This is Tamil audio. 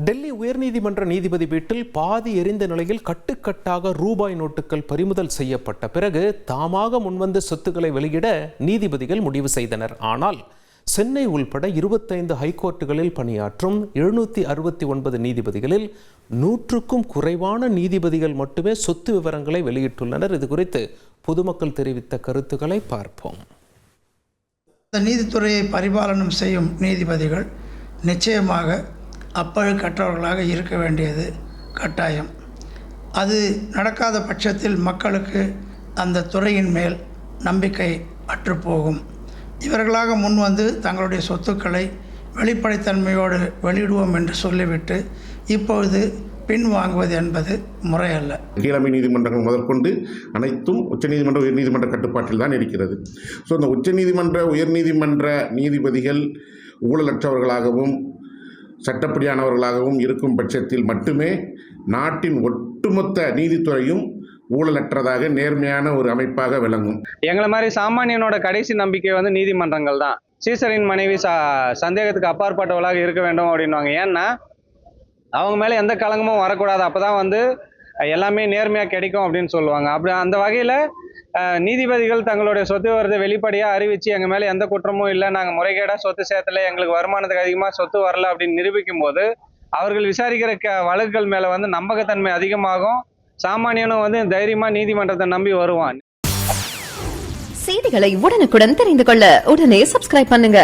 டெல்லி உயர்நீதிமன்ற நீதிபதி வீட்டில் பாதி எரிந்த நிலையில் கட்டுக்கட்டாக ரூபாய் நோட்டுகள் பறிமுதல் செய்யப்பட்ட பிறகு தாமாக முன்வந்து சொத்துக்களை வெளியிட நீதிபதிகள் முடிவு செய்தனர். ஆனால் சென்னை உள்பட 25 ஹைகோர்ட்டுகளில் பணியாற்றும் 769 நீதிபதிகளில் 100க்கும் குறைவான நீதிபதிகள் மட்டுமே சொத்து விவரங்களை வெளியிட்டுள்ளனர். இது குறித்து பொதுமக்கள் தெரிவித்த கருத்துக்களை பார்ப்போம். நீதித்துறையை பரிபாலனம் செய்யும் நீதிபதிகள் நிச்சயமாக அப்பழுக்கற்றவர்களாக இருக்க வேண்டியது கட்டாயம். அது நடக்காத பட்சத்தில் மக்களுக்கு அந்த துறையின் மேல் நம்பிக்கை அற்றுப்போகும். இவர்களாக முன்வந்து தங்களுடைய சொத்துக்களை வெளிப்படைத்தன்மையோடு வெளியிடுவோம் என்று சொல்லிவிட்டு இப்பொழுது பின்வாங்குவது என்பது முறையல்ல. கீழமை நீதிமன்றங்கள் முதற்கொண்டு அனைத்தும் உச்சநீதிமன்ற உயர்நீதிமன்ற கட்டுப்பாட்டில் தான் இருக்கிறது. ஸோ இந்த உச்சநீதிமன்ற உயர்நீதிமன்ற நீதிபதிகள் ஊழலற்றவர்களாகவும் சட்டப்படியானவர்களாகவும் இருக்கும் பட்சத்தில் மட்டுமே நாட்டின் ஒட்டுமொத்த நீதித்துறையும் ஊழலற்றதாக நேர்மையான ஒரு அமைப்பாக விளங்கும். எங்களை மாதிரி சாமானியனோட கடைசி நம்பிக்கை நீதிமன்றங்கள் தான். சீசரின் மனைவி சந்தேகத்துக்கு அப்பாற்பட்டவளாக இருக்க வேண்டும் அப்படின்வாங்க. ஏன்னா அவங்க மேலே எந்த களங்கமும் வரக்கூடாது, அப்போதான் எல்லாமே நேர்மையாக கிடைக்கும் அப்படின்னு சொல்லுவாங்க. அப்படி அந்த வகையில் நீதிபதிகள் தங்களுடைய சொத்து விவரத்தை வெளிப்படையாக அறிவித்து எங்கள் மேலே எந்த குற்றமும் இல்லை, நாங்கள் முறைகேடாக சொத்து சேர்த்தல, எங்களுக்கு வருமானத்துக்கு அதிகமாக சொத்து வரல அப்படின்னு நிரூபிக்கும் போது அவர்கள் விசாரிக்கிற வழக்குகள் மேலே நம்பகத்தன்மை அதிகமாகும். சாமானியனும் தைரியமாக நீதிமன்றத்தை நம்பி வருவான். செய்திகளை உடனுக்குடன் தெரிந்து கொள்ள உடனே சப்ஸ்கிரைப் பண்ணுங்க.